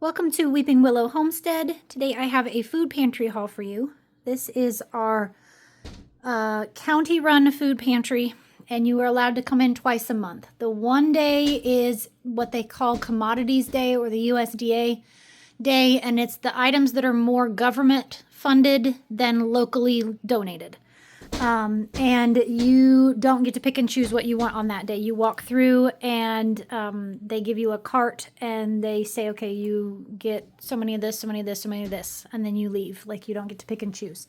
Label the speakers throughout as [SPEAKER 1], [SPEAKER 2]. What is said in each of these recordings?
[SPEAKER 1] Welcome to Weeping Willow Homestead. Today I have a food pantry haul for you. This is our county-run food pantry, and you are allowed to come in twice a month. The one day is what they call Commodities Day or the USDA Day, and it's the items that are more government funded than locally donated. And you don't get to pick and choose what you want on that day. You walk through and they give you a cart and they say, okay, you get so many of this, so many of this, so many of this, and then you leave. Like, you don't get to pick and choose.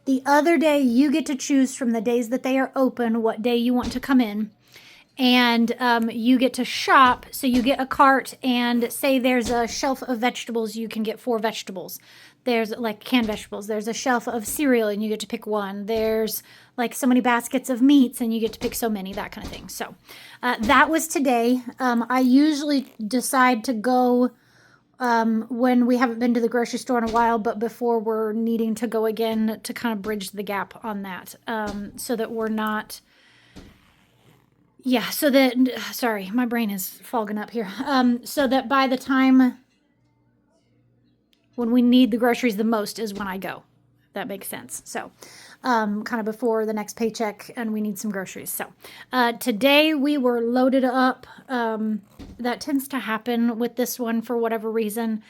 [SPEAKER 1] The other day, you get to choose from the days that they are open what day you want to come in. And you get to shop. So you get a cart and say there's a shelf of vegetables, you can get 4 vegetables. There's like canned vegetables. There's a shelf of cereal and you get to pick 1. There's like so many baskets of meats and you get to pick so many, that kind of thing. So that was today. I usually decide to go when we haven't been to the grocery store in a while, but before we're needing to go again to kind of bridge the gap on that, so that we're not... Yeah, so that, sorry, my brain is fogging up here. So that by the time when we need the groceries the most is when I go. If that makes sense. So, kind of before the next paycheck and we need some groceries. So, today we were loaded up. That tends to happen with this one for whatever reason.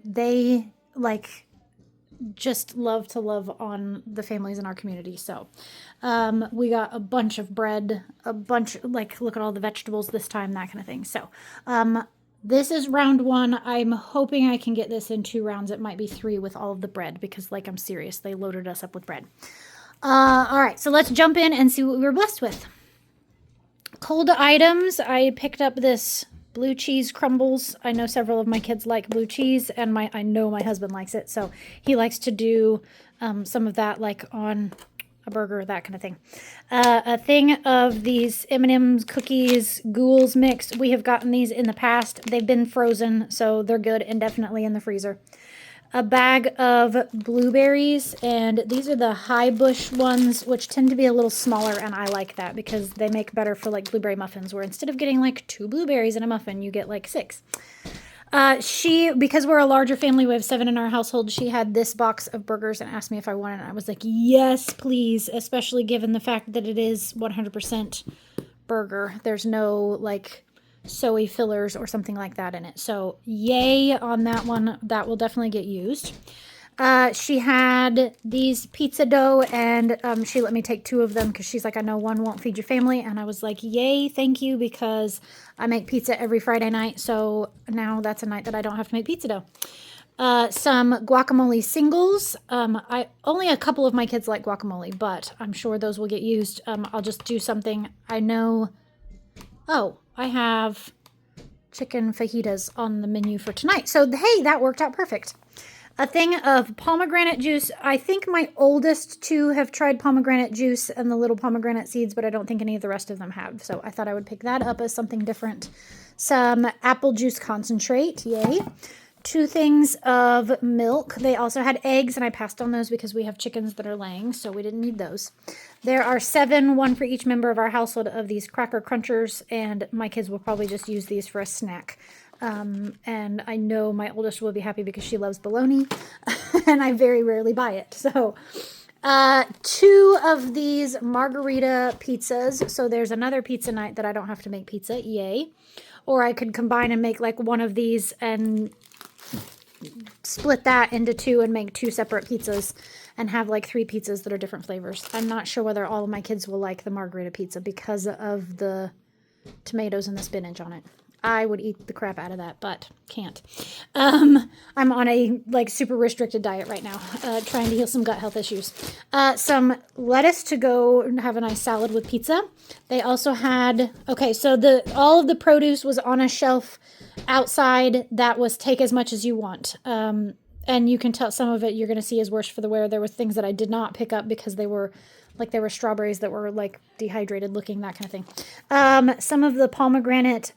[SPEAKER 1] They just love to love on the families in our community. So we got a bunch of bread, look at all the vegetables this time, that kind of thing. So this is round 1. I'm hoping I can get this in 2 rounds. It might be 3 with all of the bread because, I'm serious, they loaded us up with bread. All right, so let's jump in and see what we were blessed with. Cold items, I picked up this blue cheese crumbles. I know several of my kids like blue cheese, and I know my husband likes it, so he likes to do some of that, like on a burger, that kind of thing. A thing of these M&M's cookies, ghouls mix. We have gotten these in the past. They've been frozen, so they're good and definitely in the freezer. A bag of blueberries, and these are the high bush ones, which tend to be a little smaller, and I like that because they make better for blueberry muffins, where instead of getting 2 blueberries in a muffin, you get 6. Because we're a larger family, we have 7 in our household, she had this box of burgers and asked me if I wanted it. I was like, yes, please, especially given the fact that it is 100% burger. There's no soy fillers or something like that in it. So yay on that one. That will definitely get used. She had these pizza dough, and she let me take 2 of them because she's like, I know one won't feed your family. And I was like, yay, thank you, because I make pizza every Friday night. So now that's a night that I don't have to make pizza dough. Some guacamole singles. Only a couple of my kids like guacamole, but I'm sure those will get used. I'll just do something. I know... Oh, I have chicken fajitas on the menu for tonight. So, hey, that worked out perfect. A thing of pomegranate juice. I think my oldest 2 have tried pomegranate juice and the little pomegranate seeds, but I don't think any of the rest of them have. So I thought I would pick that up as something different. Some apple juice concentrate. Yay. 2 things of milk. They also had eggs, and I passed on those because we have chickens that are laying, so we didn't need those. There are 7, 1 for each member of our household, of these cracker crunchers, and my kids will probably just use these for a snack. And I know my oldest will be happy because she loves bologna, and I very rarely buy it. So 2 of these margarita pizzas. So there's another pizza night that I don't have to make pizza. Yay. Or I could combine and make one of these and split that into 2 and make 2 separate pizzas and have 3 pizzas that are different flavors. I'm not sure whether all of my kids will like the margarita pizza because of the tomatoes and the spinach on it. I would eat the crap out of that, but can't. I'm on a super restricted diet right now, trying to heal some gut health issues. Some lettuce to go and have a nice salad with pizza. They also had, so all of the produce was on a shelf outside that was take as much as you want. And you can tell some of it you're going to see is worse for the wear. There were things that I did not pick up because they were strawberries that were dehydrated looking, that kind of thing. Some of the pomegranate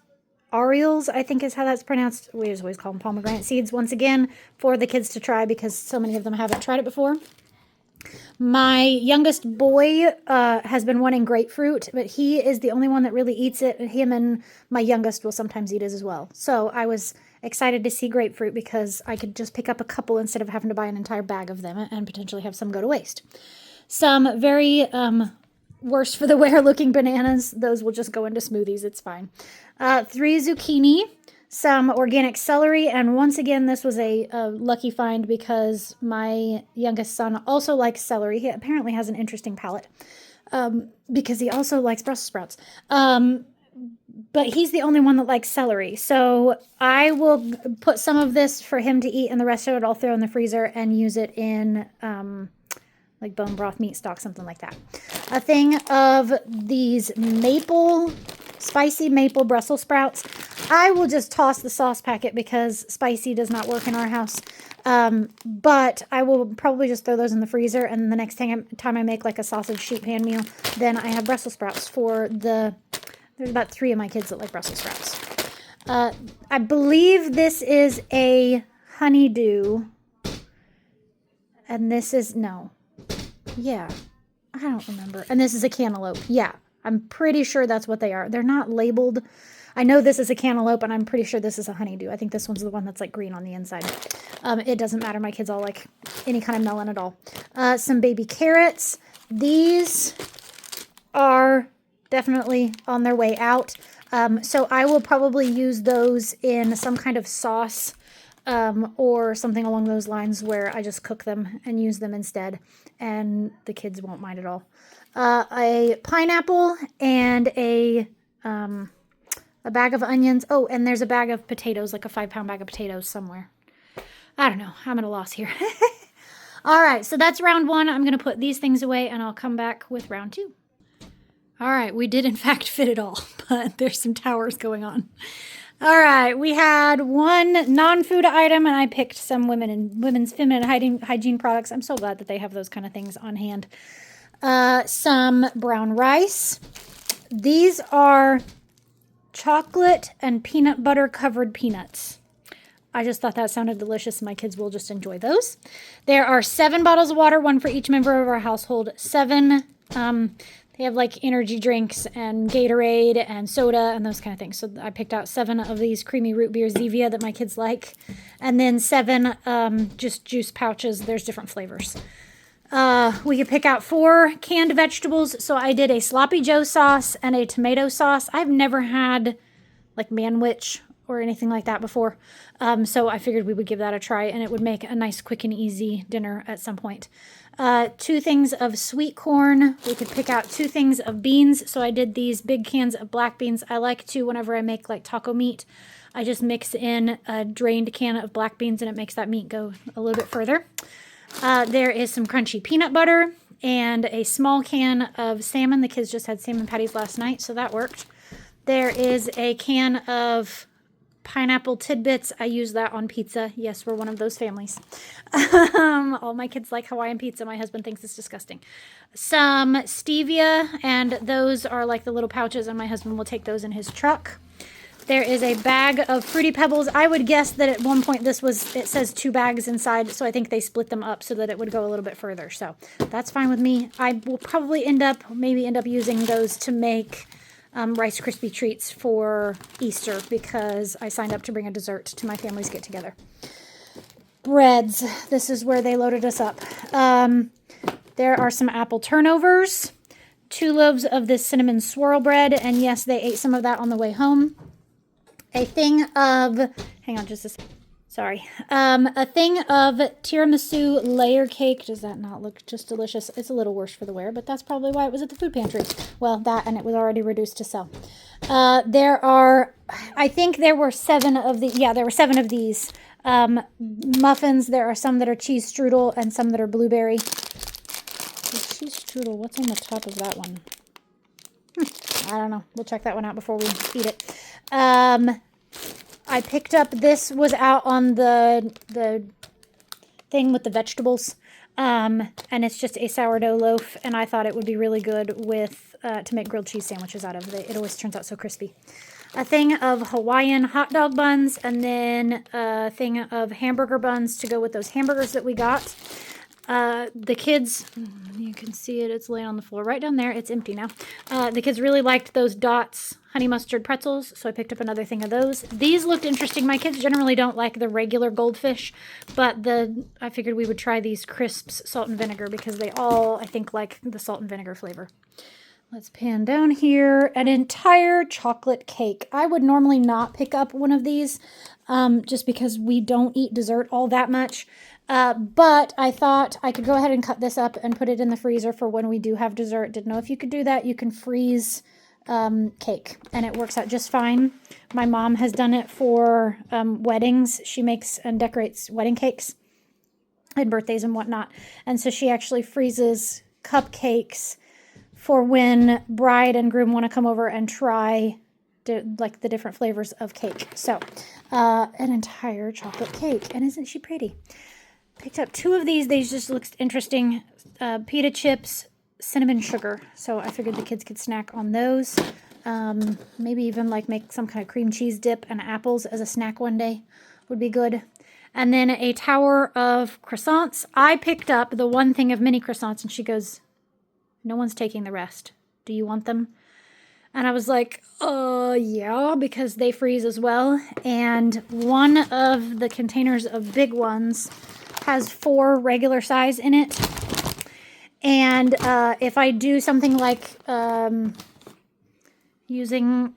[SPEAKER 1] Orioles, I think is how that's pronounced. We just always call them pomegranate seeds, once again, for the kids to try because so many of them haven't tried it before. My youngest boy has been wanting grapefruit, but he is the only one that really eats it. Him and my youngest will sometimes eat it as well. So I was excited to see grapefruit because I could just pick up a couple instead of having to buy an entire bag of them and potentially have some go to waste. Some very worse for the wear looking bananas. Those will just go into smoothies. It's fine. 3 zucchini, some organic celery, and once again, this was a lucky find because my youngest son also likes celery. He apparently has an interesting palate because he also likes Brussels sprouts. But he's the only one that likes celery. So I will put some of this for him to eat, and the rest of it I'll throw in the freezer and use it in like bone broth, meat stock, something like that. A thing of these spicy maple Brussels sprouts. I will just toss the sauce packet because spicy does not work in our house. But I will probably just throw those in the freezer, and the next time I make like a sausage sheet pan meal, then I have Brussels sprouts for there's about 3 of my kids that like Brussels sprouts. I believe this is a honeydew. And this is, no. Yeah. I don't remember. And this is a cantaloupe. Yeah. I'm pretty sure that's what they are. They're not labeled. I know this is a cantaloupe, and I'm pretty sure this is a honeydew. I think this one's the one that's like green on the inside. It doesn't matter. My kids all like any kind of melon at all. Some baby carrots. These are definitely on their way out. So I will probably use those in some kind of sauce or something along those lines where I just cook them and use them instead, and the kids won't mind at all. A pineapple and a bag of onions. Oh, and there's a bag of potatoes, like a 5-pound bag of potatoes somewhere. I don't know. I'm at a loss here. All right, so that's round 1. I'm going to put these things away, and I'll come back with round 2. All right, we did in fact fit it all, but there's some towers going on. All right, we had one non-food item, and I picked some women's feminine hygiene products. I'm so glad that they have those kind of things on hand. Some brown rice. These are chocolate and peanut butter covered peanuts. I just thought that sounded delicious. My kids will just enjoy those. There are 7 bottles of water, 1 for each member of our household. 7, they have like energy drinks and Gatorade and soda and those kind of things. So I picked out 7 of these creamy root beer Zevia that my kids like. And then 7 just juice pouches. There's different flavors. We could pick out 4 canned vegetables. So I did a sloppy joe sauce and a tomato sauce. I've never had like manwich or anything like that before. So I figured we would give that a try, and it would make a nice quick and easy dinner at some point. 2 things of sweet corn. We could pick out 2 things of beans. So I did these big cans of black beans. I like to, whenever I make like taco meat, I just mix in a drained can of black beans, and it makes that meat go a little bit further. There is some crunchy peanut butter and a small can of salmon. The kids just had salmon patties last night, so that worked. There is a can of pineapple tidbits. I use that on pizza. Yes, we're one of those families. All my kids like Hawaiian pizza. My husband thinks it's disgusting. Some stevia, and those are like the little pouches, and my husband will take those in his truck. There is a bag of Fruity Pebbles. I would guess that at one point it says 2 bags inside, so I think they split them up so that it would go a little bit further. So that's fine with me. I will probably end up using those to make Rice Krispie treats for Easter because I signed up to bring a dessert to my family's get together. Breads. This is where they loaded us up. There are some apple turnovers, 2 loaves of this cinnamon swirl bread, and yes, they ate some of that on the way home. A thing of, hang on just a second. Sorry. A thing of tiramisu layer cake. Does that not look just delicious? It's a little worse for the wear, but that's probably why it was at the food pantry. Well, that, and it was already reduced to sell. There are, I think there were 7 of the, yeah, there were 7 of these muffins. There are some that are cheese strudel and some that are blueberry. The cheese strudel, what's on the top of that one? I don't know. We'll check that one out before we eat it. I picked up, this was out on the thing with the vegetables, and it's just a sourdough loaf, and I thought it would be really good with to make grilled cheese sandwiches out of. It always turns out so crispy. A thing of Hawaiian hot dog buns, and then a thing of hamburger buns to go with those hamburgers that we got. The kids, you can see it, it's laying on the floor right down there. It's empty now. The kids really liked those Dots honey mustard pretzels, so I picked up another thing of those. These looked interesting. My kids generally don't like the regular goldfish, but I figured we would try these crisps salt and vinegar because they all, I think, like the salt and vinegar flavor. Let's pan down here. An entire chocolate cake. I would normally not pick up one of these just because we don't eat dessert all that much. But I thought I could go ahead and cut this up and put it in the freezer for when we do have dessert. Didn't know if you could do that. You can freeze cake and it works out just fine. My mom has done it for weddings. She makes and decorates wedding cakes and birthdays and whatnot. And so she actually freezes cupcakes for when bride and groom want to come over and try like the different flavors of cake. So an entire chocolate cake. And isn't she pretty? Picked up 2 of these. These just looks interesting. Pita chips, cinnamon sugar. So I figured the kids could snack on those. Maybe even like make some kind of cream cheese dip and apples as a snack one day would be good. And then a tower of croissants. I picked up the 1 thing of mini croissants and she goes, no one's taking the rest. Do you want them? And I was like, yeah, because they freeze as well. And one of the containers of big ones has 4 regular size in it. And if I do something like using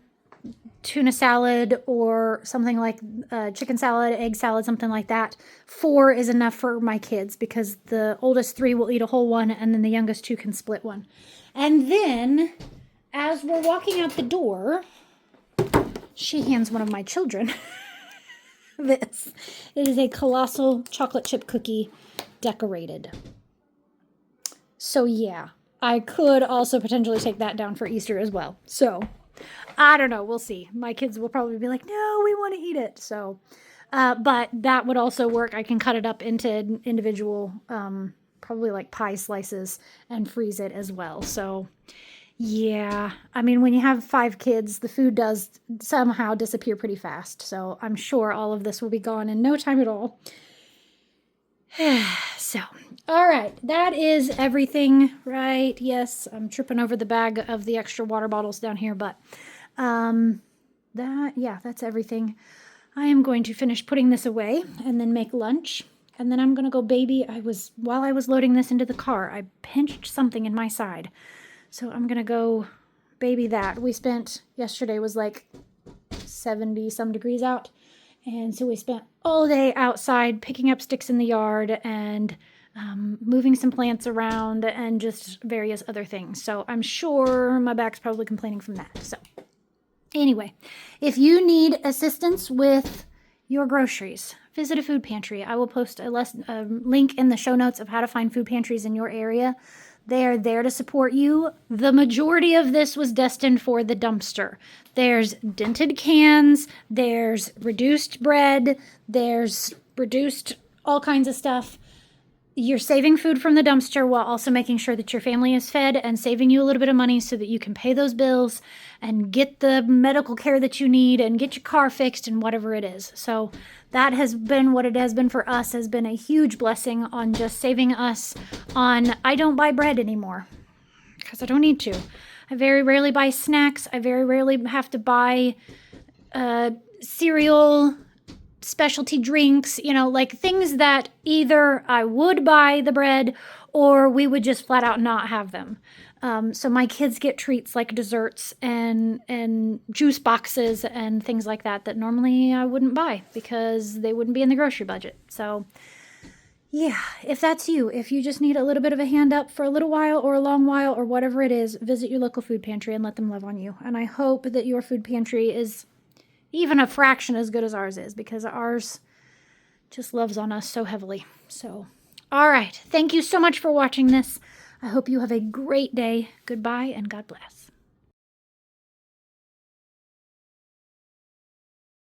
[SPEAKER 1] tuna salad or something like chicken salad, egg salad, something like that, 4 is enough for my kids because the oldest 3 will eat a whole one and then the youngest 2 can split one. And then as we're walking out the door, she hands one of my children this. It is a colossal chocolate chip cookie decorated. So yeah, I could also potentially take that down for Easter as well. So I don't know. We'll see. My kids will probably be like, no, we want to eat it. So, but that would also work. I can cut it up into individual, probably like pie slices and freeze it as well. So yeah, I mean, when you have 5 kids, the food does somehow disappear pretty fast. So I'm sure all of this will be gone in no time at all. So, all right, that is everything, right? Yes, I'm tripping over the bag of the extra water bottles down here, but that's everything. I am going to finish putting this away and then make lunch. And then I'm going to go baby. While I was loading this into the car, I pinched something in my side. So I'm going to go baby that. Yesterday was like 70 some degrees out. And so we spent all day outside picking up sticks in the yard and moving some plants around and just various other things. So I'm sure my back's probably complaining from that. So anyway, if you need assistance with your groceries, visit a food pantry. I will post a link in the show notes of how to find food pantries in your area. They are there to support you. The majority of this was destined for the dumpster. There's dented cans, there's reduced bread, there's reduced all kinds of stuff. You're saving food from the dumpster while also making sure that your family is fed and saving you a little bit of money so that you can pay those bills and get the medical care that you need and get your car fixed and whatever it is. So that has been what it has been for us, has been a huge blessing on just saving us on, I don't buy bread anymore because I don't need to. I very rarely buy snacks. I very rarely have to buy cereal, specialty drinks, like things that either I would buy the bread or we would just flat out not have them. So my kids get treats like desserts and juice boxes and things like that normally I wouldn't buy because they wouldn't be in the grocery budget. So yeah, if that's you, if you just need a little bit of a hand up for a little while or a long while or whatever it is, visit your local food pantry and let them love on you. And I hope that your food pantry is even a fraction as good as ours is because ours just loves on us so heavily. So, all right. Thank you so much for watching this. I hope you have a great day. Goodbye and God bless.